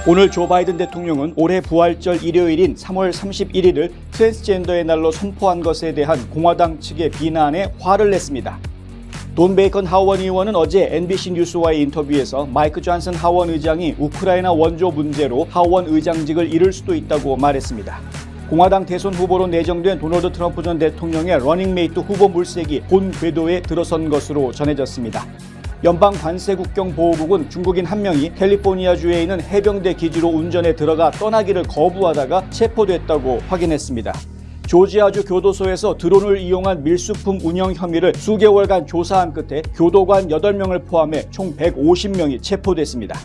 오늘 조 바이든 대통령은 올해 부활절 일요일인 3월 31일을 트랜스젠더의 날로 선포한 것에 대한 공화당 측의 비난에 화를 냈습니다. 돈 베이컨 하원 의원은 어제 NBC 뉴스와의 인터뷰에서 마이크 존슨 하원 의장이 우크라이나 원조 문제로 하원 의장직을 잃을 수도 있다고 말했습니다. 공화당 대선 후보로 내정된 도널드 트럼프 전 대통령의 러닝메이트 후보 물색이 본 궤도에 들어선 것으로 전해졌습니다. 연방 관세국경보호국은 중국인 한 명이 캘리포니아주에 있는 해병대 기지로 운전에 들어가 떠나기를 거부하다가 체포됐다고 확인했습니다. 조지아주 교도소에서 드론을 이용한 밀수품 운영 혐의를 수개월간 조사한 끝에 교도관 8명을 포함해 총 150명이 체포됐습니다.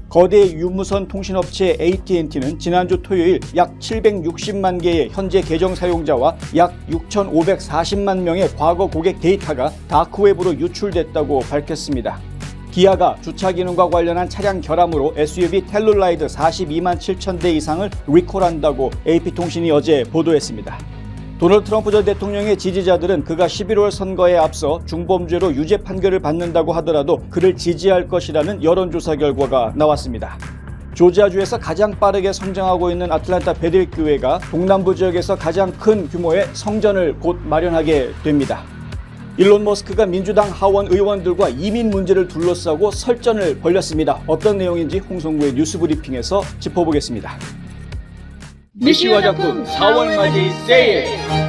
거대 유무선 통신업체 AT&T는 지난주 토요일 약 760만 개의 현재 계정 사용자와 약 6,540만 명의 과거 고객 데이터가 다크웹으로 유출됐다고 밝혔습니다. 기아가 주차 기능과 관련한 차량 결함으로 SUV 텔룰라이드 42만 7천 대 이상을 리콜한다고 AP통신이 어제 보도했습니다. 도널드 트럼프 전 대통령의 지지자들은 그가 11월 선거에 앞서 중범죄로 유죄 판결을 받는다고 하더라도 그를 지지할 것이라는 여론조사 결과가 나왔습니다. 조지아주에서 가장 빠르게 성장하고 있는 아틀란타 베들 교회가 동남부 지역에서 가장 큰 규모의 성전을 곧 마련하게 됩니다. 일론 머스크가 민주당 하원 의원들과 이민 문제를 둘러싸고 설전을 벌였습니다. 어떤 내용인지 홍성구의 뉴스브리핑에서 짚어보겠습니다. 미시 화장품 4월 맞이 세일!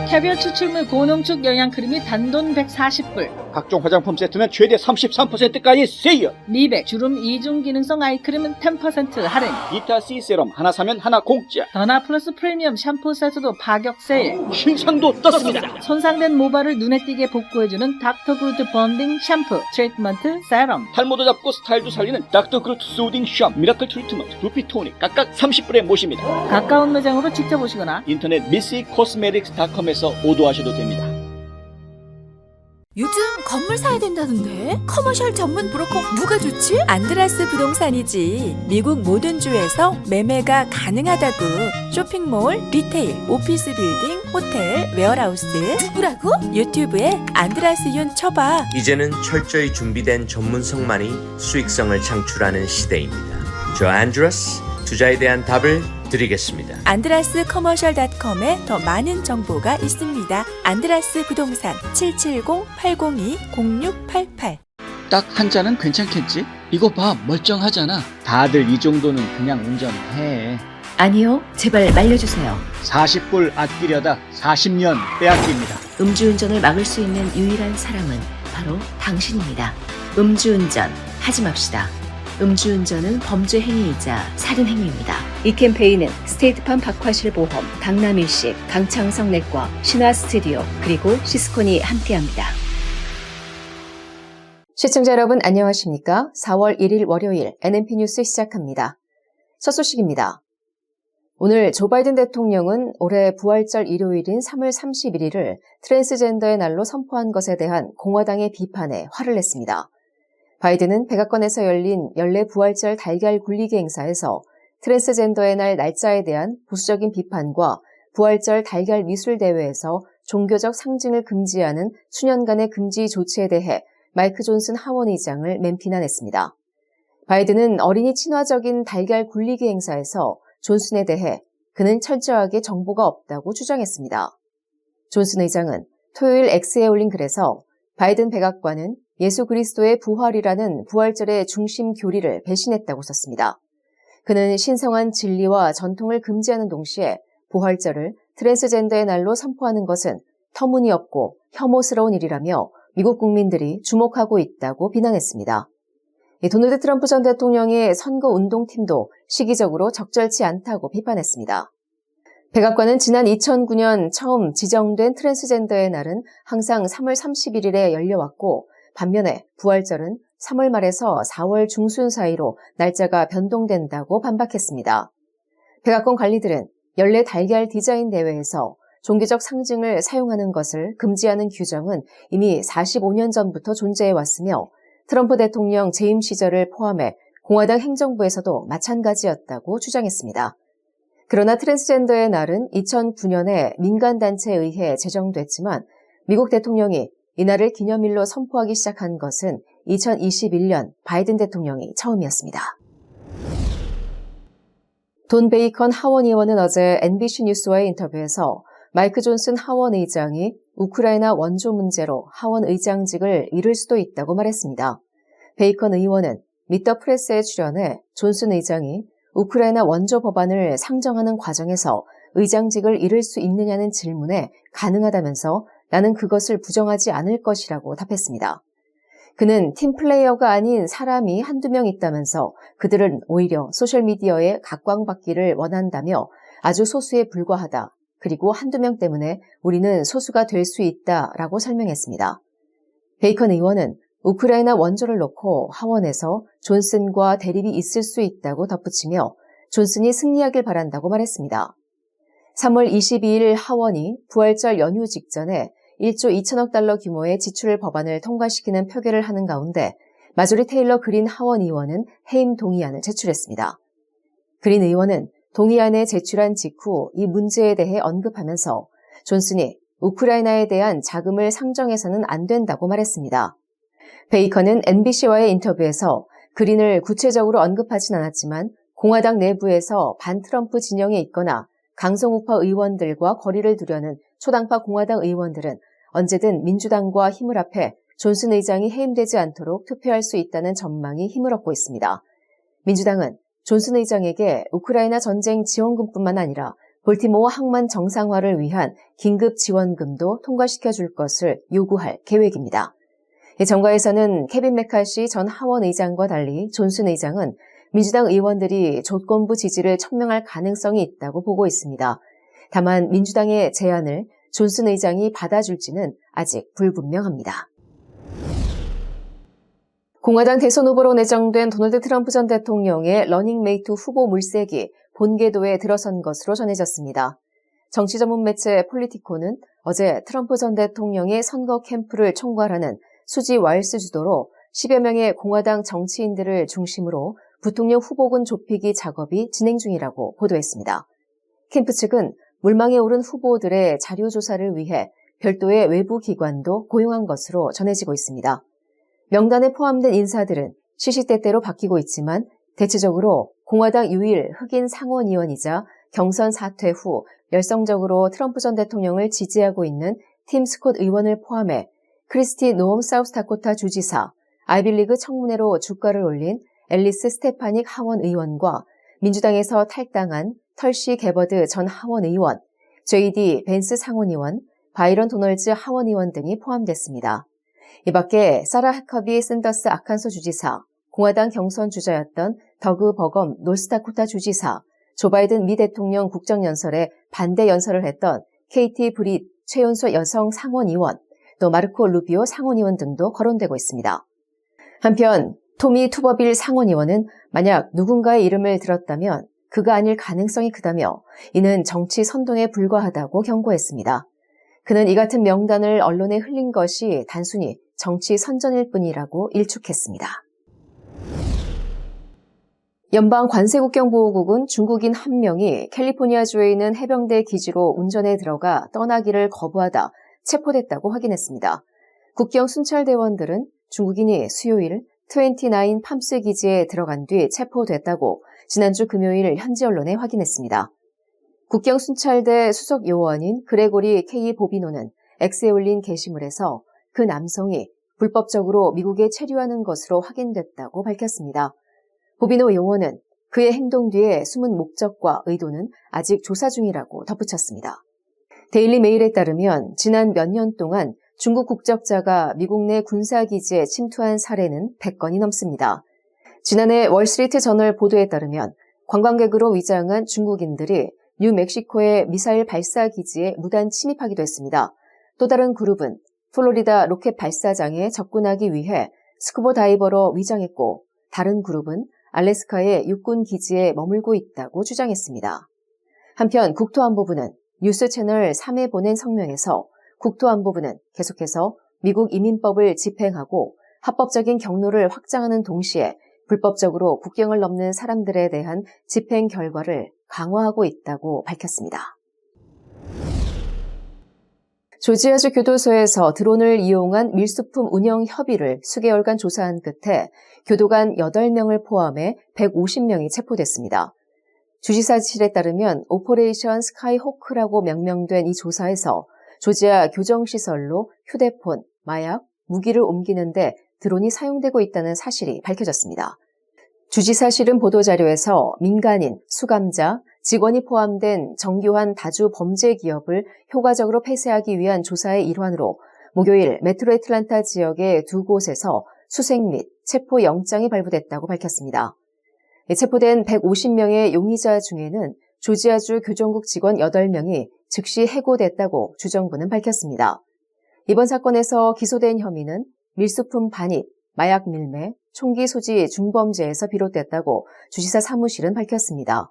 캐비어 추출물 고농축 영양크림이 단돈 140불, 각종 화장품 세트는 최대 33%까지 세일! 미백 주름 이중 기능성 아이크림은 10% 할인, 비타C 세럼 하나 사면 하나 공짜! 더나 플러스 프리미엄 샴푸 세트도 파격 세일, 신상도 떴습니다! 손상된 모발을 눈에 띄게 복구해주는 닥터 그루트 번딩 샴푸, 트리트먼트 세럼, 탈모도 잡고 스타일도 살리는 닥터 그루트 소딩 샴, 미라클 트리트먼트, 두피 토닉 각각 30불에 모십니다. 가까운 매장으로 직접 오시거나 인터넷 missicoosmetics.com에서 오더하셔도 됩니다. 요즘 건물 사야 된다던데? 커머셜 전문 브로커 누가 좋지? 안드라스 부동산이지. 미국 모든 주에서 매매가 가능하다고. 쇼핑몰, 리테일, 오피스 빌딩, 호텔, 웨어하우스. 누구라고? 유튜브에 안드라스 윤 쳐봐. 이제는 철저히 준비된 전문성만이 수익성을 창출하는 시대입니다. 저 안드라스, 투자에 대한 답을 드리겠습니다. 안드라스 커머셜.com에 더 많은 정보가 있습니다. 안드라스 부동산 770-802-0688. 딱 한 잔은 괜찮겠지? 이거 봐, 멀쩡하잖아. 다들 이 정도는 그냥 운전해. 아니요, 제발 말려주세요. 40불 아끼려다 40년 빼앗깁니다. 음주운전을 막을 수 있는 유일한 사람은 바로 당신입니다. 음주운전 하지 맙시다. 음주운전은 범죄 행위이자 살인 행위입니다. 이 캠페인은 스테이트팜 박화실 보험, 강남일식, 강창성 내과, 신화 스튜디오, 그리고 시스콘이 함께합니다. 시청자 여러분 안녕하십니까? 4월 1일 월요일 NMP 뉴스 시작합니다. 첫 소식입니다. 오늘 조 바이든 대통령은 올해 부활절 일요일인 3월 31일을 트랜스젠더의 날로 선포한 것에 대한 공화당의 비판에 화를 냈습니다. 바이든은 백악관에서 열린 연례 부활절 달걀 굴리기 행사에서 트랜스젠더의 날 날짜에 대한 보수적인 비판과 부활절 달걀 미술 대회에서 종교적 상징을 금지하는 수년간의 금지 조치에 대해 마이크 존슨 하원 의장을 맨피난했습니다. 바이든은 어린이 친화적인 달걀 굴리기 행사에서 존슨에 대해 그는 철저하게 정보가 없다고 주장했습니다. 존슨 의장은 토요일 X에 올린 글에서 바이든 백악관은 예수 그리스도의 부활이라는 부활절의 중심 교리를 배신했다고 썼습니다. 그는 신성한 진리와 전통을 금지하는 동시에 부활절을 트랜스젠더의 날로 선포하는 것은 터무니없고 혐오스러운 일이라며 미국 국민들이 주목하고 있다고 비난했습니다. 도널드 트럼프 전 대통령의 선거운동팀도 시기적으로 적절치 않다고 비판했습니다. 백악관은 지난 2009년 처음 지정된 트랜스젠더의 날은 항상 3월 31일에 열려왔고 반면에 부활절은 3월 말에서 4월 중순 사이로 날짜가 변동된다고 반박했습니다. 백악관 관리들은 연례 달걀 디자인 대회에서 종교적 상징을 사용하는 것을 금지하는 규정은 이미 45년 전부터 존재해왔으며 트럼프 대통령 재임 시절을 포함해 공화당 행정부에서도 마찬가지였다고 주장했습니다. 그러나 트랜스젠더의 날은 2009년에 민간단체에 의해 제정됐지만 미국 대통령이 이날을 기념일로 선포하기 시작한 것은 2021년 바이든 대통령이 처음이었습니다. 돈 베이컨 하원 의원은 어제 NBC 뉴스와의 인터뷰에서 마이크 존슨 하원 의장이 우크라이나 원조 문제로 하원 의장직을 잃을 수도 있다고 말했습니다. 베이컨 의원은 미터 프레스에 출연해 존슨 의장이 우크라이나 원조 법안을 상정하는 과정에서 의장직을 잃을 수 있느냐는 질문에 가능하다면서 나는 그것을 부정하지 않을 것이라고 답했습니다. 그는 팀 플레이어가 아닌 사람이 한두 명 있다면서 그들은 오히려 소셜미디어에 각광받기를 원한다며 아주 소수에 불과하다. 그리고 한두 명 때문에 우리는 소수가 될 수 있다라고 설명했습니다. 베이컨 의원은 우크라이나 원조를 놓고 하원에서 존슨과 대립이 있을 수 있다고 덧붙이며 존슨이 승리하길 바란다고 말했습니다. 3월 22일 하원이 부활절 연휴 직전에 1조 2천억 달러 규모의 지출 법안을 통과시키는 표결을 하는 가운데 마조리 테일러 그린 하원 의원은 해임 동의안을 제출했습니다. 그린 의원은 동의안에 제출한 직후 이 문제에 대해 언급하면서 존슨이 우크라이나에 대한 자금을 상정해서는 안 된다고 말했습니다. 베이컨은 NBC와의 인터뷰에서 그린을 구체적으로 언급하진 않았지만 공화당 내부에서 반트럼프 진영에 있거나 강성우파 의원들과 거리를 두려는 초당파 공화당 의원들은 언제든 민주당과 힘을 합해 존슨 의장이 해임되지 않도록 투표할 수 있다는 전망이 힘을 얻고 있습니다. 민주당은 존슨 의장에게 우크라이나 전쟁 지원금뿐만 아니라 볼티모어 항만 정상화를 위한 긴급 지원금도 통과시켜 줄 것을 요구할 계획입니다. 정가에서는 케빈 메카시 전 하원 의장과 달리 존슨 의장은 민주당 의원들이 조건부 지지를 청명할 가능성이 있다고 보고 있습니다. 다만 민주당의 제안을 존슨 의장이 받아줄지는 아직 불분명합니다. 공화당 대선 후보로 내정된 도널드 트럼프 전 대통령의 러닝메이트 후보 물색이 본궤도에 들어선 것으로 전해졌습니다. 정치 전문 매체 폴리티코는 어제 트럼프 전 대통령의 선거 캠프를 총괄하는 수지 와일스 주도로 10여 명의 공화당 정치인들을 중심으로 부통령 후보군 좁히기 작업이 진행 중이라고 보도했습니다. 캠프 측은 물망에 오른 후보들의 자료 조사를 위해 별도의 외부 기관도 고용한 것으로 전해지고 있습니다. 명단에 포함된 인사들은 시시때때로 바뀌고 있지만 대체적으로 공화당 유일 흑인 상원의원이자 경선 사퇴 후 열성적으로 트럼프 전 대통령을 지지하고 있는 팀 스콧 의원을 포함해 크리스티 노엄 사우스다코타 주지사, 아이빌리그 청문회로 주가를 올린 앨리스 스테파닉 하원 의원과 민주당에서 탈당한 털시 게버드 전 하원 의원, J.D. 벤스 상원의원, 바이런 도널즈 하원 의원 등이 포함됐습니다. 이 밖에 사라 하커비 샌더스 아칸소 주지사, 공화당 경선 주자였던 더그 버검 노스다코타 주지사, 조 바이든 미 대통령 국정연설에 반대 연설을 했던 케이티 브릿 최연소 여성 상원의원, 또 마르코 루비오 상원의원 등도 거론되고 있습니다. 한편 토미 투버빌 상원의원은 만약 누군가의 이름을 들었다면 그가 아닐 가능성이 크다며 이는 정치 선동에 불과하다고 경고했습니다. 그는 이 같은 명단을 언론에 흘린 것이 단순히 정치 선전일 뿐이라고 일축했습니다. 연방관세국경보호국은 중국인 한 명이 캘리포니아주에 있는 해병대 기지로 운전에 들어가 떠나기를 거부하다 체포됐다고 확인했습니다. 국경 순찰대원들은 중국인이 수요일 29 팜스 기지에 들어간 뒤 체포됐다고 지난주 금요일 현지 언론에 확인했습니다. 국경순찰대 수석 요원인 그레고리 K. 보비노는 X에 올린 게시물에서 그 남성이 불법적으로 미국에 체류하는 것으로 확인됐다고 밝혔습니다. 보비노 요원은 그의 행동 뒤에 숨은 목적과 의도는 아직 조사 중이라고 덧붙였습니다. 데일리 메일에 따르면 지난 몇 년 동안 중국 국적자가 미국 내 군사기지에 침투한 사례는 100건이 넘습니다. 지난해 월스트리트 저널 보도에 따르면 관광객으로 위장한 중국인들이 뉴멕시코의 미사일 발사 기지에 무단 침입하기도 했습니다. 또 다른 그룹은 플로리다 로켓 발사장에 접근하기 위해 스쿠버 다이버로 위장했고 다른 그룹은 알래스카의 육군 기지에 머물고 있다고 주장했습니다. 한편 국토안보부는 뉴스 채널 3에 보낸 성명에서 국토안보부는 계속해서 미국 이민법을 집행하고 합법적인 경로를 확장하는 동시에 불법적으로 국경을 넘는 사람들에 대한 집행 결과를 강화하고 있다고 밝혔습니다. 조지아주 교도소에서 드론을 이용한 밀수품 운영 협의를 수개월간 조사한 끝에 교도관 8명을 포함해 150명이 체포됐습니다. 주지사실에 따르면 오퍼레이션 스카이호크라고 명명된 이 조사에서 조지아 교정시설로 휴대폰, 마약, 무기를 옮기는데 드론이 사용되고 있다는 사실이 밝혀졌습니다. 주지사실은 보도자료에서 민간인, 수감자, 직원이 포함된 정교한 다주 범죄 기업을 효과적으로 폐쇄하기 위한 조사의 일환으로 목요일 메트로 애틀란타 지역의 두 곳에서 수색 및 체포 영장이 발부됐다고 밝혔습니다. 체포된 150명의 용의자 중에는 조지아주 교정국 직원 8명이 즉시 해고됐다고 주정부는 밝혔습니다. 이번 사건에서 기소된 혐의는 밀수품 반입, 마약 밀매, 총기 소지 중범죄에서 비롯됐다고 주지사 사무실은 밝혔습니다.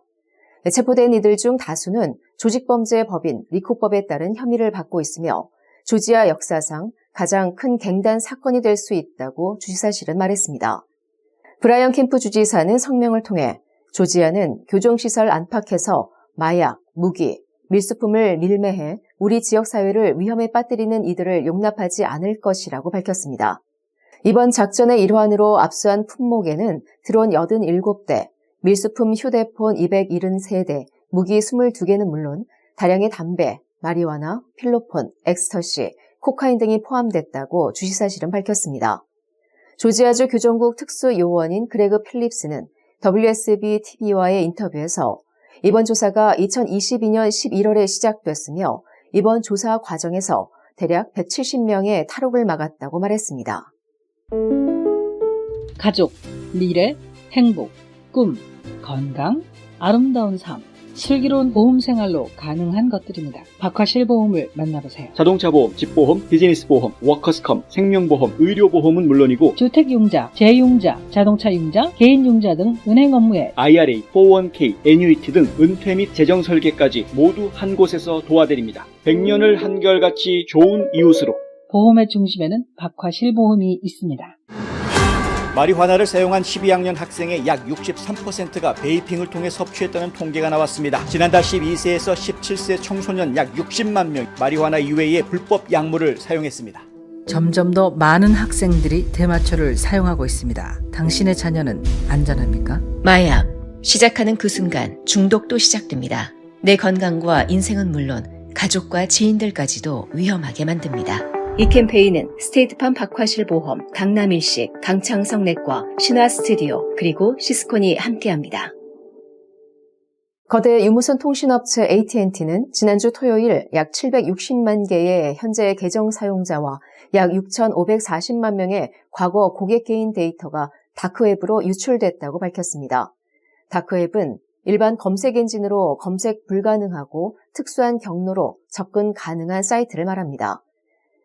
체포된 이들 중 다수는 조직범죄 법인 리코법에 따른 혐의를 받고 있으며 조지아 역사상 가장 큰 갱단 사건이 될 수 있다고 주지사실은 말했습니다. 브라이언 캠프 주지사는 성명을 통해 조지아는 교정시설 안팎에서 마약, 무기, 밀수품을 밀매해 우리 지역 사회를 위험에 빠뜨리는 이들을 용납하지 않을 것이라고 밝혔습니다. 이번 작전의 일환으로 압수한 품목에는 드론 87대, 밀수품 휴대폰 273대, 무기 22개는 물론 다량의 담배, 마리화나, 필로폰, 엑스터시, 코카인 등이 포함됐다고 주지사실은 밝혔습니다. 조지아주 교정국 특수요원인 그레그 필립스는 WSB-TV와의 인터뷰에서 이번 조사가 2022년 11월에 시작됐으며 이번 조사 과정에서 대략 170명의 탈옥을 막았다고 말했습니다. 가족, 미래, 행복, 꿈, 건강, 아름다운 삶, 슬기로운 보험 생활로 가능한 것들입니다. 박화실보험을 만나보세요. 자동차 보험, 집보험, 비즈니스 보험, 워커스컴, 생명보험, 의료보험은 물론이고 주택융자, 재융자, 자동차융자, 개인융자 등 은행 업무에 IRA, 401k, 애뉴이티 등 은퇴 및 재정 설계까지 모두 한 곳에서 도와드립니다. 100년을 한결같이 좋은 이웃으로. 보험의 중심에는 박화실보험이 있습니다. 마리화나를 사용한 12학년 학생의 약 63%가 베이핑을 통해 섭취했다는 통계가 나왔습니다. 지난달 12세에서 17세 청소년 약 60만 명 마리화나 이외의 불법 약물을 사용했습니다. 점점 더 많은 학생들이 대마초를 사용하고 있습니다. 당신의 자녀는 안전합니까? 마약. 시작하는 그 순간 중독도 시작됩니다. 내 건강과 인생은 물론 가족과 지인들까지도 위험하게 만듭니다. 이 캠페인은 스테이트팜 박화실보험, 강남일식, 강창성내과, 신화스튜디오, 그리고 시스콘이 함께합니다. 거대 유무선 통신업체 AT&T는 지난주 토요일 약 760만 개의 현재 계정 사용자와 약 6,540만 명의 과거 고객 개인 데이터가 다크웹으로 유출됐다고 밝혔습니다. 다크웹은 일반 검색 엔진으로 검색 불가능하고 특수한 경로로 접근 가능한 사이트를 말합니다.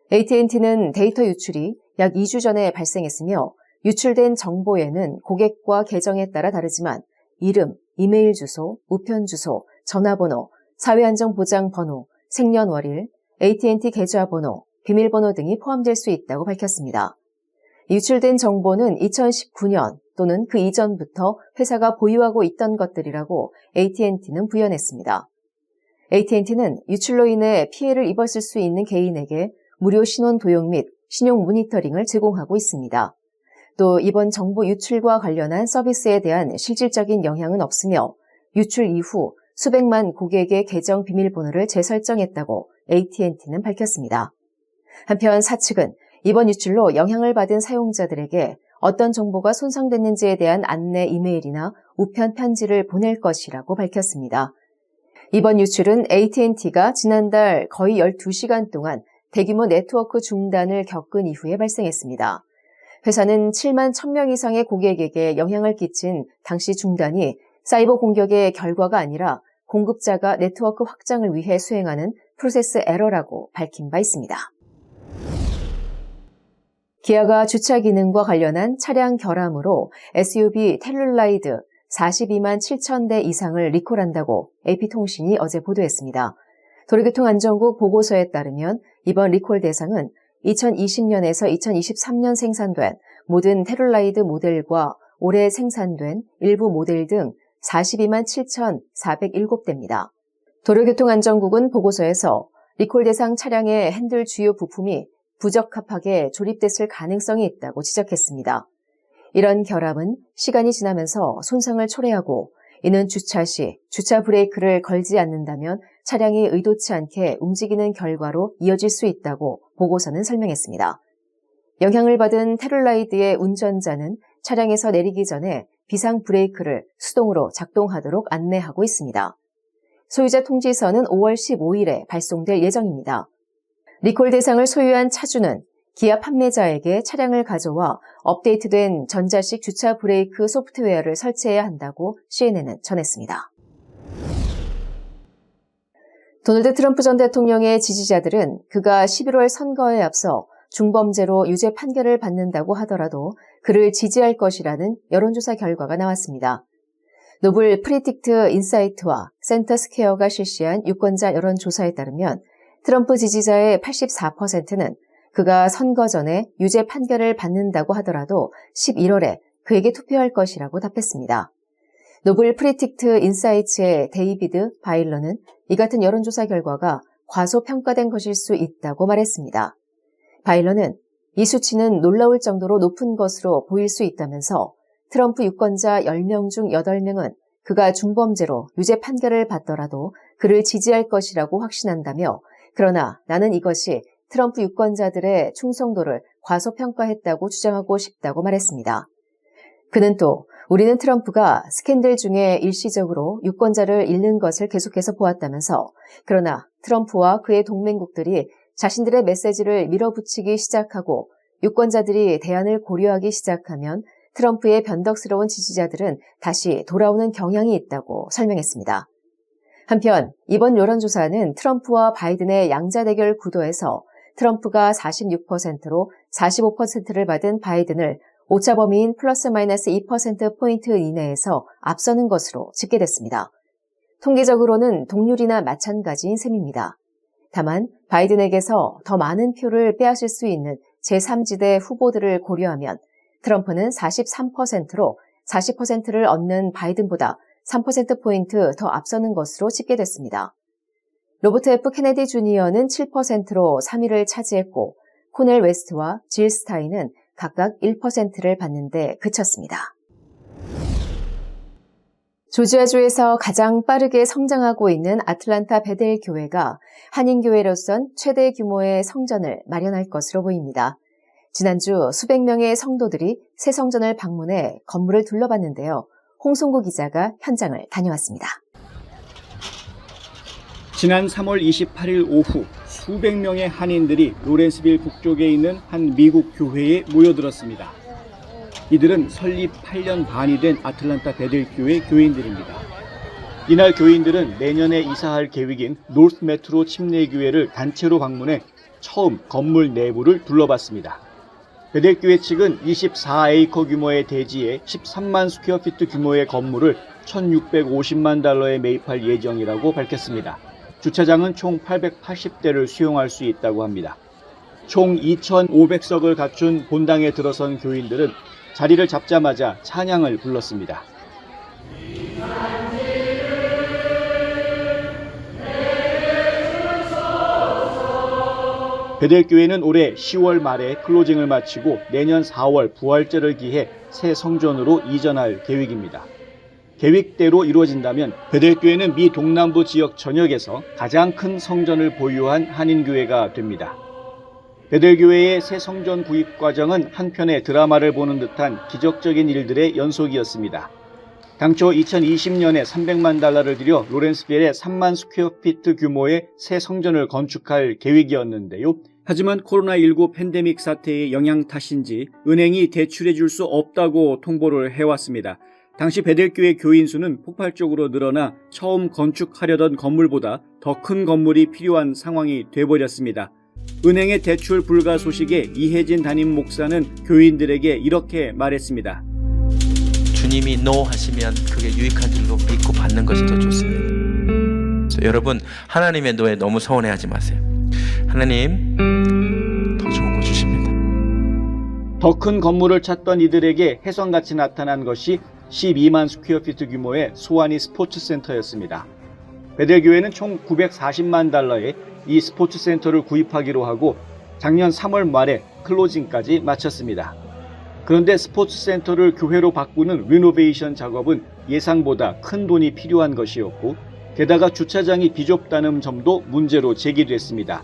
AT&T는 데이터 유출이 약 2주 전에 발생했으며 유출된 정보에는 고객과 계정에 따라 다르지만 이름, 이메일 주소, 우편 주소, 전화번호, 사회안정보장번호, 생년월일, AT&T 계좌번호, 비밀번호 등이 포함될 수 있다고 밝혔습니다. 유출된 정보는 2019년 또는 그 이전부터 회사가 보유하고 있던 것들이라고 AT&T는 부연했습니다. AT&T는 유출로 인해 피해를 입었을 수 있는 개인에게 무료 신원 도용 및 신용 모니터링을 제공하고 있습니다. 또 이번 정보 유출과 관련한 서비스에 대한 실질적인 영향은 없으며 유출 이후 수백만 고객의 계정 비밀번호를 재설정했다고 AT&T는 밝혔습니다. 한편 사측은 이번 유출로 영향을 받은 사용자들에게 어떤 정보가 손상됐는지에 대한 안내 이메일이나 우편 편지를 보낼 것이라고 밝혔습니다. 이번 유출은 AT&T가 지난달 거의 12시간 동안 대규모 네트워크 중단을 겪은 이후에 발생했습니다. 회사는 7만 1,000명 이상의 고객에게 영향을 끼친 당시 중단이 사이버 공격의 결과가 아니라 공급자가 네트워크 확장을 위해 수행하는 프로세스 에러라고 밝힌 바 있습니다. 기아가 주차 기능과 관련한 차량 결함으로 SUV 텔룰라이드 42만 7천 대 이상을 리콜한다고 AP통신이 어제 보도했습니다. 도로교통안전국 보고서에 따르면 이번 리콜 대상은 2020년에서 2023년 생산된 모든 텔룰라이드 모델과 올해 생산된 일부 모델 등 42만 7,407대입니다. 도로교통안전국은 보고서에서 리콜 대상 차량의 핸들 주요 부품이 부적합하게 조립됐을 가능성이 있다고 지적했습니다. 이런 결함은 시간이 지나면서 손상을 초래하고 이는 주차 시 주차 브레이크를 걸지 않는다면 차량이 의도치 않게 움직이는 결과로 이어질 수 있다고 보고서는 설명했습니다. 영향을 받은 테룰라이드의 운전자는 차량에서 내리기 전에 비상 브레이크를 수동으로 작동하도록 안내하고 있습니다. 소유자 통지서는 5월 15일에 발송될 예정입니다. 리콜 대상을 소유한 차주는 기아 판매자에게 차량을 가져와 업데이트된 전자식 주차 브레이크 소프트웨어를 설치해야 한다고 CNN은 전했습니다. 도널드 트럼프 전 대통령의 지지자들은 그가 11월 선거에 앞서 중범죄로 유죄 판결을 받는다고 하더라도 그를 지지할 것이라는 여론조사 결과가 나왔습니다. 노블 프리딕트 인사이트와 센터 스퀘어가 실시한 유권자 여론조사에 따르면 트럼프 지지자의 84%는 그가 선거 전에 유죄 판결을 받는다고 하더라도 11월에 그에게 투표할 것이라고 답했습니다. 노블 프리딕트 인사이츠의 데이비드 바일러는 이 같은 여론조사 결과가 과소평가된 것일 수 있다고 말했습니다. 바일러는 이 수치는 놀라울 정도로 높은 것으로 보일 수 있다면서 트럼프 유권자 10명 중 8명은 그가 중범죄로 유죄 판결을 받더라도 그를 지지할 것이라고 확신한다며 그러나 나는 이것이 트럼프 유권자들의 충성도를 과소평가했다고 주장하고 싶다고 말했습니다. 그는 또 우리는 트럼프가 스캔들 중에 일시적으로 유권자를 잃는 것을 계속해서 보았다면서 그러나 트럼프와 그의 동맹국들이 자신들의 메시지를 밀어붙이기 시작하고 유권자들이 대안을 고려하기 시작하면 트럼프의 변덕스러운 지지자들은 다시 돌아오는 경향이 있다고 설명했습니다. 한편 이번 여론조사는 트럼프와 바이든의 양자대결 구도에서 트럼프가 46%로 45%를 받은 바이든을 오차 범위인 플러스 마이너스 2%포인트 이내에서 앞서는 것으로 집계됐습니다. 통계적으로는 동률이나 마찬가지인 셈입니다. 다만 바이든에게서 더 많은 표를 빼앗을 수 있는 제3지대 후보들을 고려하면 트럼프는 43%로 40%를 얻는 바이든보다 3%포인트 더 앞서는 것으로 집계됐습니다. 로버트 F. 케네디 주니어는 7%로 3위를 차지했고 코넬 웨스트와 질 스타인은 각각 1%를 받는데 그쳤습니다. 조지아주에서 가장 빠르게 성장하고 있는 아틀란타 베델 교회가 한인교회로선 최대 규모의 성전을 마련할 것으로 보입니다. 지난주 수백 명의 성도들이 새 성전을 방문해 건물을 둘러봤는데요. 홍송구 기자가 현장을 다녀왔습니다. 지난 3월 28일 오후 수백 명의 한인들이 로렌스빌 북쪽에 있는 한 미국 교회에 모여들었습니다. 이들은 설립 8년 반이 된 아틀란타 베델교회 교인들입니다. 이날 교인들은 내년에 이사할 계획인 노스 메트로 침례교회를 단체로 방문해 처음 건물 내부를 둘러봤습니다. 베델교회 측은 24에이커 규모의 대지에 13만 스퀘어피트 규모의 건물을 1,650만 달러에 매입할 예정이라고 밝혔습니다. 주차장은 총 880대를 수용할 수 있다고 합니다. 총 2,500석을 갖춘 본당에 들어선 교인들은 자리를 잡자마자 찬양을 불렀습니다. 베델교회는 올해 10월 말에 클로징을 마치고 내년 4월 부활절을 기해 새 성전으로 이전할 계획입니다. 계획대로 이루어진다면 베델교회는 미 동남부 지역 전역에서 가장 큰 성전을 보유한 한인교회가 됩니다. 베델교회의 새 성전 구입 과정은 한편의 드라마를 보는 듯한 기적적인 일들의 연속이었습니다. 당초 2020년에 300만 달러를 들여 로렌스빌에 3만 스퀘어피트 규모의 새 성전을 건축할 계획이었는데요. 하지만 코로나19 팬데믹 사태의 영향 탓인지 은행이 대출해 줄 수 없다고 통보를 해왔습니다. 당시 베델교회 교인 수는 폭발적으로 늘어나 처음 건축하려던 건물보다 더 큰 건물이 필요한 상황이 돼버렸습니다. 은행의 대출 불가 소식에 이혜진 담임 목사는 교인들에게 이렇게 말했습니다. 주님이 NO 하시면 그게 유익한 줄로 믿고 받는 것이 더 좋습니다. 그래서 여러분 하나님의 노에 너무 서운해하지 마세요. 하나님 더 좋은 거 주십니다. 더 큰 건물을 찾던 이들에게 혜성같이 나타난 것이 12만 스퀘어피트 규모의 소아니 스포츠센터였습니다. 베델교회는 총 940만 달러에 이 스포츠센터를 구입하기로 하고 작년 3월 말에 클로징까지 마쳤습니다. 그런데 스포츠센터를 교회로 바꾸는 리노베이션 작업은 예상보다 큰 돈이 필요한 것이었고 게다가 주차장이 비좁다는 점도 문제로 제기됐습니다.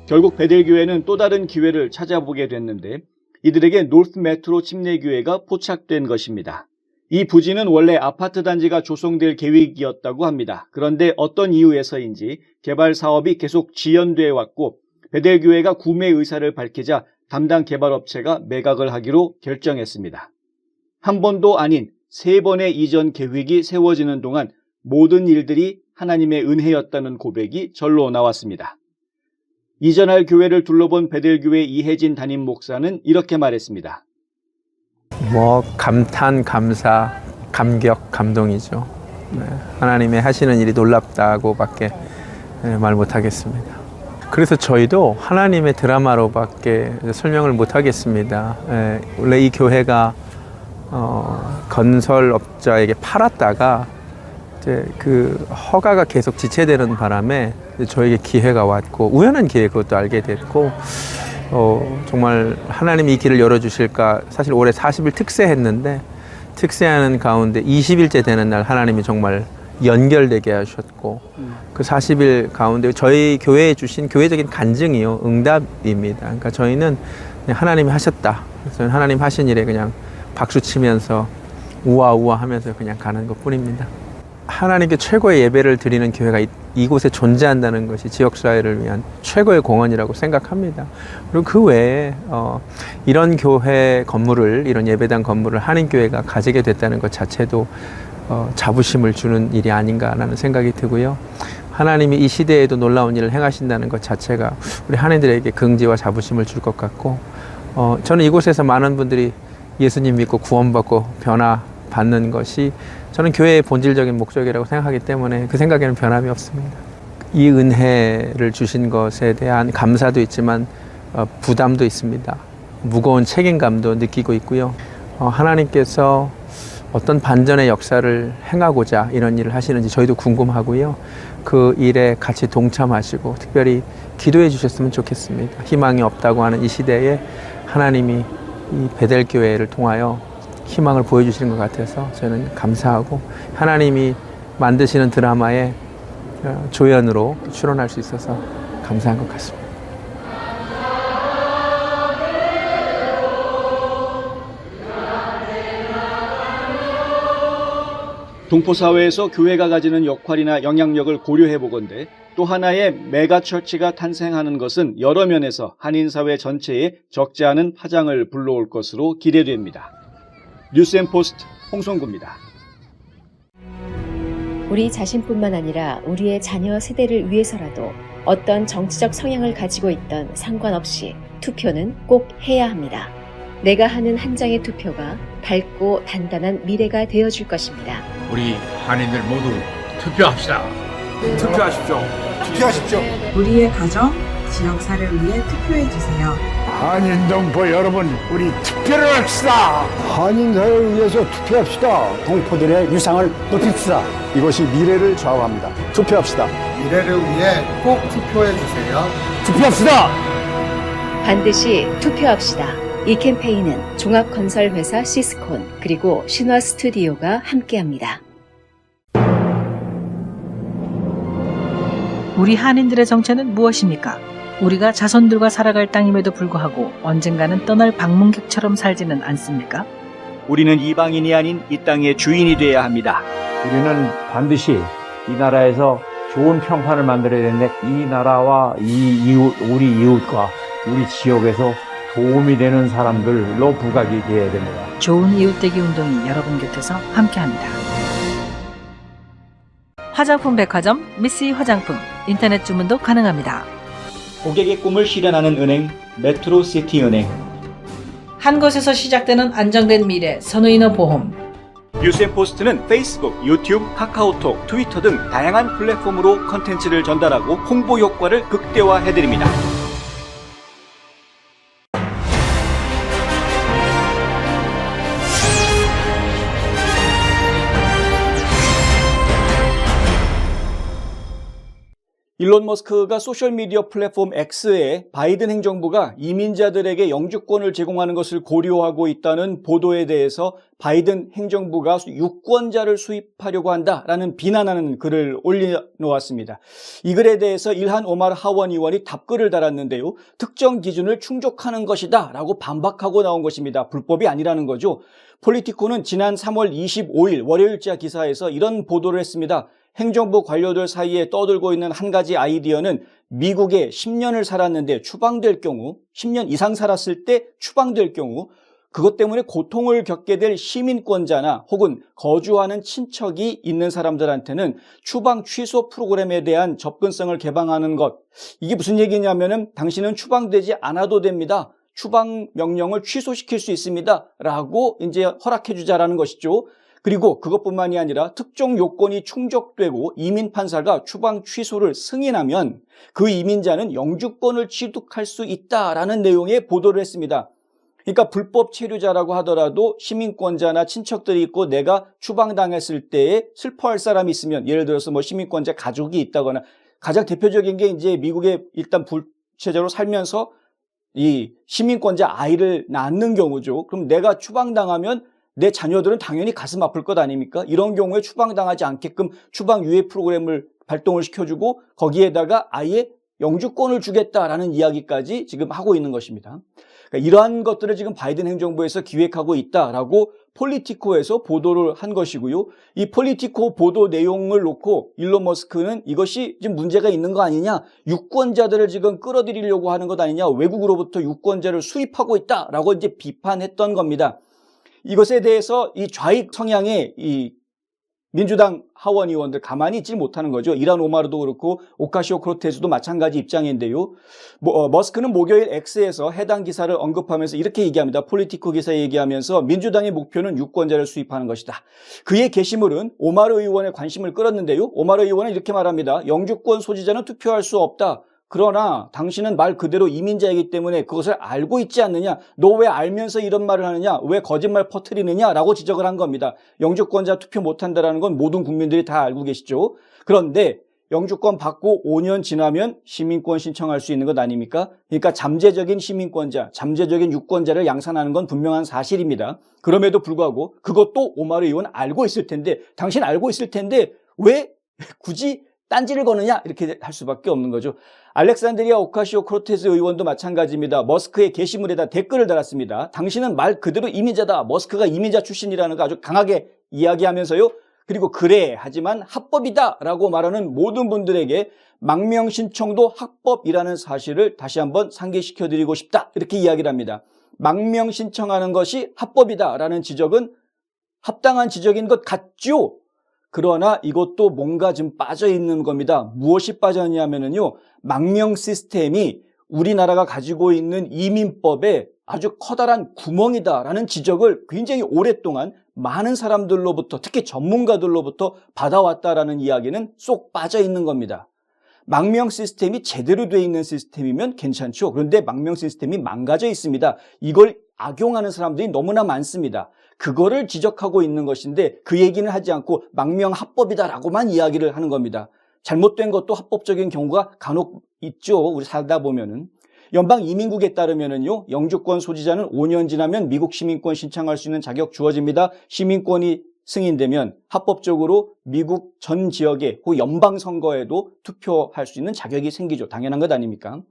결국 베델교회는 또 다른 기회를 찾아보게 됐는데 이들에게 노스 메트로 침례 기회가 포착된 것입니다. 이 부지는 원래 아파트 단지가 조성될 계획이었다고 합니다. 그런데 어떤 이유에서인지 개발 사업이 계속 지연돼 왔고 베델교회가 구매 의사를 밝히자 담당 개발업체가 매각을 하기로 결정했습니다. 한 번도 아닌 3번의 이전 계획이 세워지는 동안 모든 일들이 하나님의 은혜였다는 고백이 절로 나왔습니다. 이전할 교회를 둘러본 베델교회 이혜진 담임 목사는 이렇게 말했습니다. 감탄, 감사, 감격, 감동이죠. 하나님의 하시는 일이 놀랍다고밖에 말 못하겠습니다. 그래서 저희도 하나님의 드라마로밖에 설명을 못하겠습니다. 원래 이 교회가 건설업자에게 팔았다가 이제 그 허가가 계속 지체되는 바람에 저에게 기회가 왔고 우연한 기회에 그것도 알게 됐고 정말 하나님이 이 길을 열어주실까. 사실 올해 40일 특세했는데 특세하는 가운데 20일째 되는 날 하나님이 정말 연결되게 하셨고 그 40일 가운데 저희 교회에 주신 교회적인 간증이요 응답입니다. 그러니까 저희는 그냥 하나님이 하셨다. 저는 하나님 하신 일에 그냥 박수 치면서 우아우아 하면서 그냥 가는 것 뿐입니다. 하나님께 최고의 예배를 드리는 교회가 이곳에 존재한다는 것이 지역사회를 위한 최고의 공헌이라고 생각합니다. 그리고 그 외에 이런 교회 건물을, 이런 예배당 건물을 한인교회가 가지게 됐다는 것 자체도 자부심을 주는 일이 아닌가라는 생각이 들고요. 하나님이 이 시대에도 놀라운 일을 행하신다는 것 자체가 우리 한인들에게 긍지와 자부심을 줄 것 같고 저는 이곳에서 많은 분들이 예수님 믿고 구원받고 변화받는 것이 저는 교회의 본질적인 목적이라고 생각하기 때문에 그 생각에는 변함이 없습니다. 이 은혜를 주신 것에 대한 감사도 있지만 부담도 있습니다. 무거운 책임감도 느끼고 있고요. 하나님께서 어떤 반전의 역사를 행하고자 이런 일을 하시는지 저희도 궁금하고요. 그 일에 같이 동참하시고 특별히 기도해 주셨으면 좋겠습니다. 희망이 없다고 하는 이 시대에 하나님이 이 베델교회를 통하여 희망을 보여주시는 것 같아서 저는 감사하고 하나님이 만드시는 드라마에 조연으로 출연할 수 있어서 감사한 것 같습니다. 동포사회에서 교회가 가지는 역할이나 영향력을 고려해보건대 또 하나의 메가처치가 탄생하는 것은 여러 면에서 한인사회 전체에 적지 않은 파장을 불러올 것으로 기대됩니다. 뉴스앤포스트 홍성구입니다. 우리 자신뿐만 아니라 우리의 자녀 세대를 위해서라도 어떤 정치적 성향을 가지고 있던 상관없이 투표는 꼭 해야 합니다. 내가 하는 한 장의 투표가 밝고 단단한 미래가 되어줄 것입니다. 우리 한인들 모두 투표합시다. 투표하십시오. 투표하십시오. 우리의 가정, 지역사를 위해 투표해주세요. 한인 동포 여러분, 우리 투표를 합시다. 한인사회를 위해서 투표합시다. 동포들의 유상을 높입시다. 이것이 미래를 좌우합니다. 투표합시다. 미래를 위해 꼭 투표해주세요. 투표합시다. 반드시 투표합시다. 이 캠페인은 종합건설회사 시스콘 그리고 신화 스튜디오가 함께합니다. 우리 한인들의 정체는 무엇입니까? 우리가 자손들과 살아갈 땅임에도 불구하고 언젠가는 떠날 방문객처럼 살지는 않습니까? 우리는 이방인이 아닌 이 땅의 주인이 되어야 합니다. 우리는 반드시 이 나라에서 좋은 평판을 만들어야 되는데 이 나라와 우리 이웃과 우리 지역에서 도움이 되는 사람들로 부각이 되어야 됩니다. 좋은 이웃되기 운동이 여러분 곁에서 함께합니다. 화장품 백화점 미쓰이 화장품 인터넷 주문도 가능합니다. 고객의 꿈을 실현하는 은행 메트로시티은행. 한 곳에서 시작되는 안정된 미래 선우인어 보험. 뉴스앤포스트는 페이스북, 유튜브, 카카오톡, 트위터 등 다양한 플랫폼으로 컨텐츠를 전달하고 홍보 효과를 극대화해드립니다. 일론 머스크가 소셜미디어 플랫폼 X에 바이든 행정부가 이민자들에게 영주권을 제공하는 것을 고려하고 있다는 보도에 대해서 바이든 행정부가 유권자를 수입하려고 한다라는 비난하는 글을 올려놓았습니다. 이 글에 대해서 일한 오마르 하원 의원이 답글을 달았는데요. 특정 기준을 충족하는 것이다 라고 반박하고 나온 것입니다. 불법이 아니라는 거죠. 폴리티코는 지난 3월 25일 월요일자 기사에서 이런 보도를 했습니다. 행정부 관료들 사이에 떠들고 있는 한 가지 아이디어는 미국에 10년을 살았는데 추방될 경우, 10년 이상 살았을 때 추방될 경우 그것 때문에 고통을 겪게 될 시민권자나 혹은 거주하는 친척이 있는 사람들한테는 추방 취소 프로그램에 대한 접근성을 개방하는 것. 이게 무슨 얘기냐면은 당신은 추방되지 않아도 됩니다. 추방 명령을 취소시킬 수 있습니다. 라고 이제 허락해 주자라는 것이죠. 그리고 그것뿐만이 아니라 특정 요건이 충족되고 이민 판사가 추방 취소를 승인하면 그 이민자는 영주권을 취득할 수 있다라는 내용의 보도를 했습니다. 그러니까 불법 체류자라고 하더라도 시민권자나 친척들이 있고 내가 추방당했을 때에 슬퍼할 사람이 있으면 예를 들어서 뭐 시민권자 가족이 있다거나 가장 대표적인 게 이제 미국에 일단 불체자로 살면서 이 시민권자 아이를 낳는 경우죠. 그럼 내가 추방당하면 내 자녀들은 당연히 가슴 아플 것 아닙니까? 이런 경우에 추방당하지 않게끔 추방 유예 프로그램을 발동을 시켜주고 거기에다가 아예 영주권을 주겠다라는 이야기까지 지금 하고 있는 것입니다. 그러니까 이러한 것들을 지금 바이든 행정부에서 기획하고 있다라고 폴리티코에서 보도를 한 것이고요. 이 폴리티코 보도 내용을 놓고 일론 머스크는 이것이 지금 문제가 있는 거 아니냐, 유권자들을 지금 끌어들이려고 하는 것 아니냐, 외국으로부터 유권자를 수입하고 있다라고 이제 비판했던 겁니다. 이것에 대해서 이 좌익 성향의 이 민주당 하원 의원들 가만히 있지 못하는 거죠. 일한 오마르도 그렇고 오카시오 코르테즈도 마찬가지 입장인데요. 머스크는 목요일 X에서 해당 기사를 언급하면서 이렇게 얘기합니다. 폴리티코 기사에 얘기하면서 민주당의 목표는 유권자를 수입하는 것이다. 그의 게시물은 오마르 의원의 관심을 끌었는데요. 오마르 의원은 이렇게 말합니다. 영주권 소지자는 투표할 수 없다. 그러나 당신은 말 그대로 이민자이기 때문에 그것을 알고 있지 않느냐? 너 왜 알면서 이런 말을 하느냐? 왜 거짓말 퍼뜨리느냐? 라고 지적을 한 겁니다. 영주권자 투표 못한다는 건 모든 국민들이 다 알고 계시죠. 그런데 영주권 받고 5년 지나면 시민권 신청할 수 있는 것 아닙니까? 그러니까 잠재적인 시민권자, 잠재적인 유권자를 양산하는 건 분명한 사실입니다. 그럼에도 불구하고 그것도 오마르 의원 알고 있을 텐데, 당신 알고 있을 텐데 왜 굳이 딴지를 거느냐? 이렇게 할 수밖에 없는 거죠. 알렉산드리아 오카시오 코르테즈 의원도 마찬가지입니다. 머스크의 게시물에다 댓글을 달았습니다. 당신은 말 그대로 이민자다. 머스크가 이민자 출신이라는 거 아주 강하게 이야기하면서요. 그리고 그래, 하지만 합법이다 라고 말하는 모든 분들에게 망명 신청도 합법이라는 사실을 다시 한번 상기시켜드리고 싶다. 이렇게 이야기를 합니다. 망명 신청하는 것이 합법이다 라는 지적은 합당한 지적인 것 같죠? 그러나 이것도 뭔가 좀 빠져 있는 겁니다. 무엇이 빠졌냐면요. 망명 시스템이 우리나라가 가지고 있는 이민법에 아주 커다란 구멍이다라는 지적을 굉장히 오랫동안 많은 사람들로부터, 특히 전문가들로부터 받아왔다라는 이야기는 쏙 빠져 있는 겁니다. 망명 시스템이 제대로 돼 있는 시스템이면 괜찮죠. 그런데 망명 시스템이 망가져 있습니다. 이걸 악용하는 사람들이 너무나 많습니다. 그거를 지적하고 있는 것인데 그 얘기는 하지 않고 망명 합법이다라고만 이야기를 하는 겁니다. 잘못된 것도 합법적인 경우가 간혹 있죠. 우리 살다 보면은. 연방이민국에 따르면은요, 영주권 소지자는 5년 지나면 미국 시민권 신청할 수 있는 자격 주어집니다. 시민권이 승인되면 합법적으로 미국 전 지역에 혹은 연방 선거에도 투표할 수 있는 자격이 생기죠. 당연한 것 아닙니까?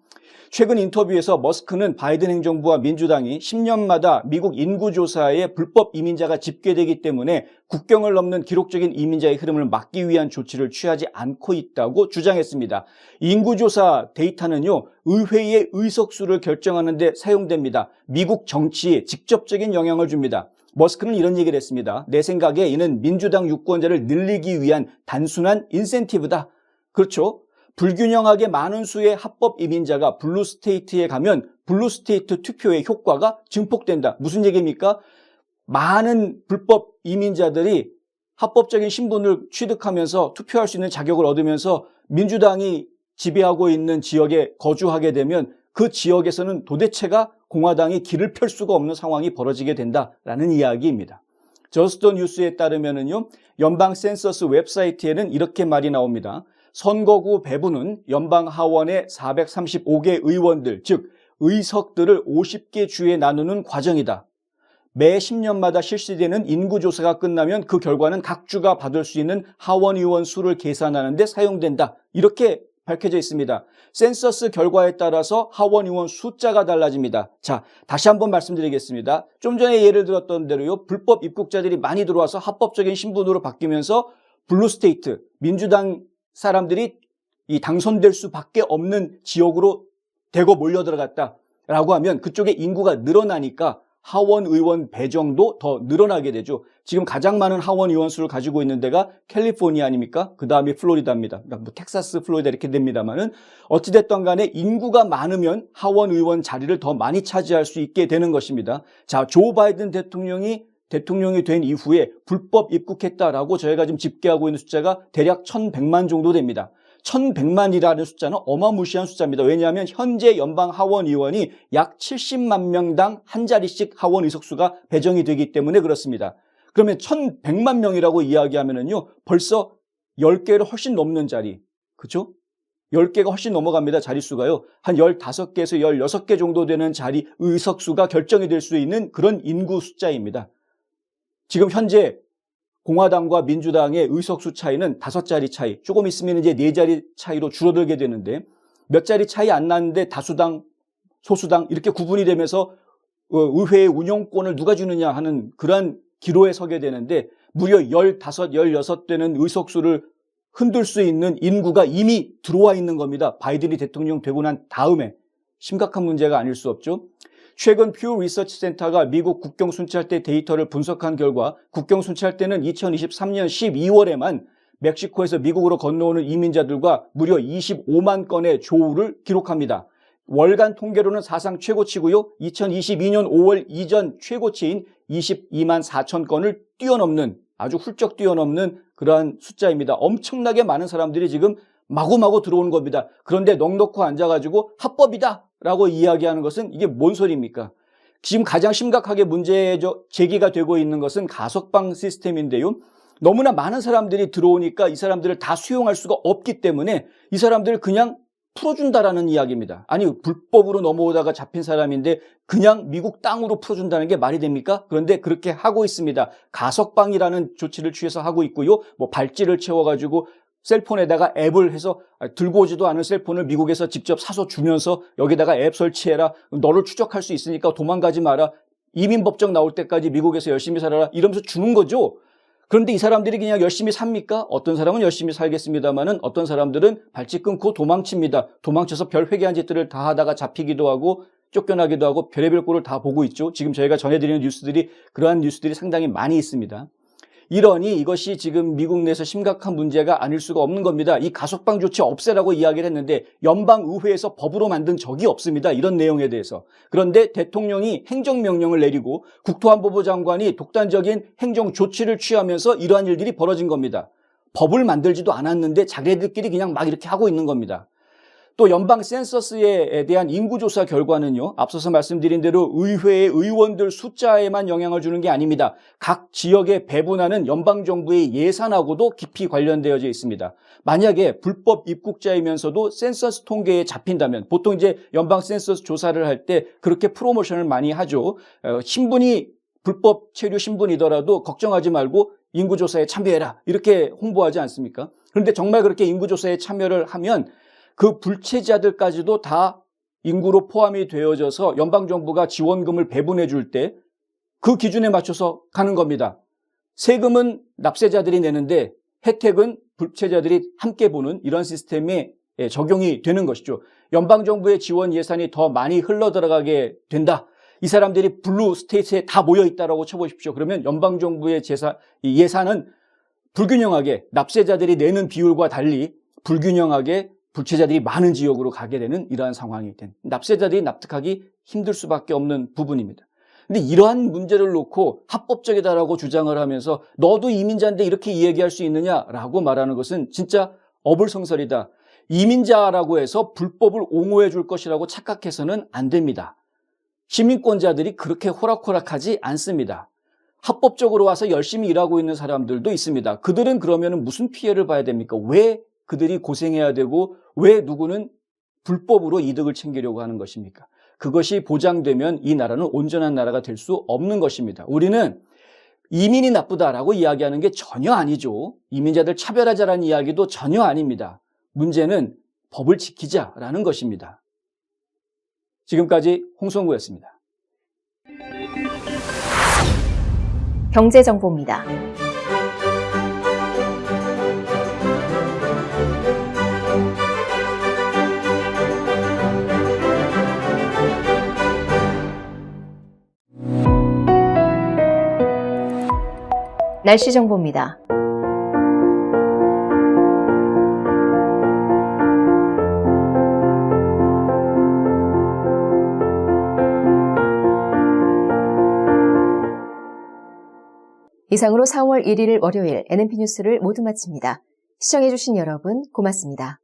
최근 인터뷰에서 머스크는 바이든 행정부와 민주당이 10년마다 미국 인구조사에 불법 이민자가 집계되기 때문에 국경을 넘는 기록적인 이민자의 흐름을 막기 위한 조치를 취하지 않고 있다고 주장했습니다. 인구조사 데이터는요, 의회의 의석수를 결정하는 데 사용됩니다. 미국 정치에 직접적인 영향을 줍니다. 머스크는 이런 얘기를 했습니다. 내 생각에 이는 민주당 유권자를 늘리기 위한 단순한 인센티브다. 그렇죠? 불균형하게 많은 수의 합법 이민자가 블루스테이트에 가면 블루스테이트 투표의 효과가 증폭된다. 무슨 얘기입니까? 많은 불법 이민자들이 합법적인 신분을 취득하면서 투표할 수 있는 자격을 얻으면서 민주당이 지배하고 있는 지역에 거주하게 되면 그 지역에서는 도대체가 공화당이 길을 펼 수가 없는 상황이 벌어지게 된다라는 이야기입니다. 저스트 뉴스에 따르면은요, 연방 센서스 웹사이트에는 이렇게 말이 나옵니다. 선거구 배분은 연방 하원의 435개 의원들, 즉 의석들을 50개 주에 나누는 과정이다. 매 10년마다 실시되는 인구조사가 끝나면 그 결과는 각 주가 받을 수 있는 하원 의원 수를 계산하는 데 사용된다. 이렇게 밝혀져 있습니다. 센서스 결과에 따라서 하원 의원 숫자가 달라집니다. 자, 다시 한번 말씀드리겠습니다. 좀 전에 예를 들었던 대로요. 불법 입국자들이 많이 들어와서 합법적인 신분으로 바뀌면서 블루스테이트, 민주당 사람들이 이 당선될 수밖에 없는 지역으로 대거 몰려 들어갔다라고 하면 그쪽에 인구가 늘어나니까 하원 의원 배정도 더 늘어나게 되죠. 지금 가장 많은 하원 의원 수를 가지고 있는 데가 캘리포니아 아닙니까? 그 다음이 플로리다입니다. 그러니까 뭐 텍사스, 플로리다 이렇게 됩니다만은 어찌됐든 간에 인구가 많으면 하원 의원 자리를 더 많이 차지할 수 있게 되는 것입니다. 자, 조 바이든 대통령이 된 이후에 불법 입국했다라고 저희가 지금 집계하고 있는 숫자가 대략 1,100만 정도 됩니다. 1,100만이라는 숫자는 어마무시한 숫자입니다. 왜냐하면 현재 연방 하원 의원이 약 70만 명당 한 자리씩 하원 의석수가 배정이 되기 때문에 그렇습니다. 그러면 1,100만 명이라고 이야기하면은요, 벌써 10개를 훨씬 넘는 자리, 그렇죠? 10개가 훨씬 넘어갑니다. 자릿수가요. 한 15개에서 16개 정도 되는 자리 의석수가 결정이 될 수 있는 그런 인구 숫자입니다. 지금 현재 공화당과 민주당의 의석수 차이는 5자리 차이, 조금 있으면 이제 4자리 차이로 줄어들게 되는데 몇 자리 차이 안 나는데 다수당, 소수당 이렇게 구분이 되면서 의회의 운영권을 누가 주느냐 하는 그러한 기로에 서게 되는데 무려 15, 16되는 의석수를 흔들 수 있는 인구가 이미 들어와 있는 겁니다. 바이든이 대통령 되고 난 다음에 심각한 문제가 아닐 수 없죠. 최근 퓨 리서치 센터가 미국 국경 순찰대 데이터를 분석한 결과 국경 순찰대는 2023년 12월에만 멕시코에서 미국으로 건너오는 이민자들과 무려 25만 건의 조우를 기록합니다. 월간 통계로는 사상 최고치고요. 2022년 5월 이전 최고치인 22만 4천 건을 뛰어넘는 아주 훌쩍 뛰어넘는 그러한 숫자입니다. 엄청나게 많은 사람들이 지금 마구마구 들어오는 겁니다. 그런데 넋놓고 앉아가지고 합법이다 라고 이야기하는 것은 이게 뭔 소리입니까? 지금 가장 심각하게 문제 제기가 되고 있는 것은 가석방 시스템인데요. 너무나 많은 사람들이 들어오니까 이 사람들을 다 수용할 수가 없기 때문에 이 사람들을 그냥 풀어준다라는 이야기입니다. 아니, 불법으로 넘어오다가 잡힌 사람인데 그냥 미국 땅으로 풀어준다는 게 말이 됩니까? 그런데 그렇게 하고 있습니다. 가석방이라는 조치를 취해서 하고 있고요. 뭐 발찌를 채워가지고 셀폰에다가 앱을 해서 들고 오지도 않은 셀폰을 미국에서 직접 사서 주면서 여기다가 앱 설치해라. 너를 추적할 수 있으니까 도망가지 마라. 이민법정 나올 때까지 미국에서 열심히 살아라. 이러면서 주는 거죠. 그런데 이 사람들이 그냥 열심히 삽니까? 어떤 사람은 열심히 살겠습니다만은 어떤 사람들은 발찌 끊고 도망칩니다. 도망쳐서 별 회개한 짓들을 다 하다가 잡히기도 하고 쫓겨나기도 하고 별의별 꼴을 다 보고 있죠. 지금 저희가 전해드리는 뉴스들이 그러한 뉴스들이 상당히 많이 있습니다. 이러니 이것이 지금 미국 내에서 심각한 문제가 아닐 수가 없는 겁니다. 이 가석방 조치 없애라고 이야기를 했는데 연방의회에서 법으로 만든 적이 없습니다. 이런 내용에 대해서. 그런데 대통령이 행정명령을 내리고 국토안보부 장관이 독단적인 행정 조치를 취하면서 이러한 일들이 벌어진 겁니다. 법을 만들지도 않았는데 자기들끼리 그냥 막 이렇게 하고 있는 겁니다. 또 연방 센서스에 대한 인구조사 결과는요, 앞서서 말씀드린 대로 의회의 의원들 숫자에만 영향을 주는 게 아닙니다. 각 지역에 배분하는 연방정부의 예산하고도 깊이 관련되어 있습니다. 만약에 불법 입국자이면서도 센서스 통계에 잡힌다면, 보통 이제 연방 센서스 조사를 할 때 그렇게 프로모션을 많이 하죠. 신분이 불법 체류 신분이더라도 걱정하지 말고 인구조사에 참여해라. 이렇게 홍보하지 않습니까? 그런데 정말 그렇게 인구조사에 참여를 하면 그 불체자들까지도 다 인구로 포함이 되어져서 연방정부가 지원금을 배분해 줄 때 그 기준에 맞춰서 가는 겁니다. 세금은 납세자들이 내는데 혜택은 불체자들이 함께 보는 이런 시스템에 적용이 되는 것이죠. 연방정부의 지원 예산이 더 많이 흘러들어가게 된다. 이 사람들이 블루 스테이트에 다 모여있다라고 쳐보십시오. 그러면 연방정부의 예산은 불균형하게 납세자들이 내는 비율과 달리 불균형하게 불체자들이 많은 지역으로 가게 되는 이러한 상황이 된 납세자들이 납득하기 힘들 수밖에 없는 부분입니다. 근데 이러한 문제를 놓고 합법적이다라고 주장을 하면서 너도 이민자인데 이렇게 이야기할 수 있느냐라고 말하는 것은 진짜 어불성설이다. 이민자라고 해서 불법을 옹호해 줄 것이라고 착각해서는 안 됩니다. 시민권자들이 그렇게 호락호락하지 않습니다. 합법적으로 와서 열심히 일하고 있는 사람들도 있습니다. 그들은 그러면 무슨 피해를 봐야 됩니까? 왜 그들이 고생해야 되고 왜 누구는 불법으로 이득을 챙기려고 하는 것입니까? 그것이 보장되면 이 나라는 온전한 나라가 될 수 없는 것입니다. 우리는 이민이 나쁘다라고 이야기하는 게 전혀 아니죠. 이민자들 차별하자라는 이야기도 전혀 아닙니다. 문제는 법을 지키자라는 것입니다. 지금까지 홍성구였습니다. 경제정보입니다. 날씨 정보입니다. 이상으로 4월 1일 월요일 NNP 뉴스를 모두 마칩니다. 시청해주신 여러분 고맙습니다.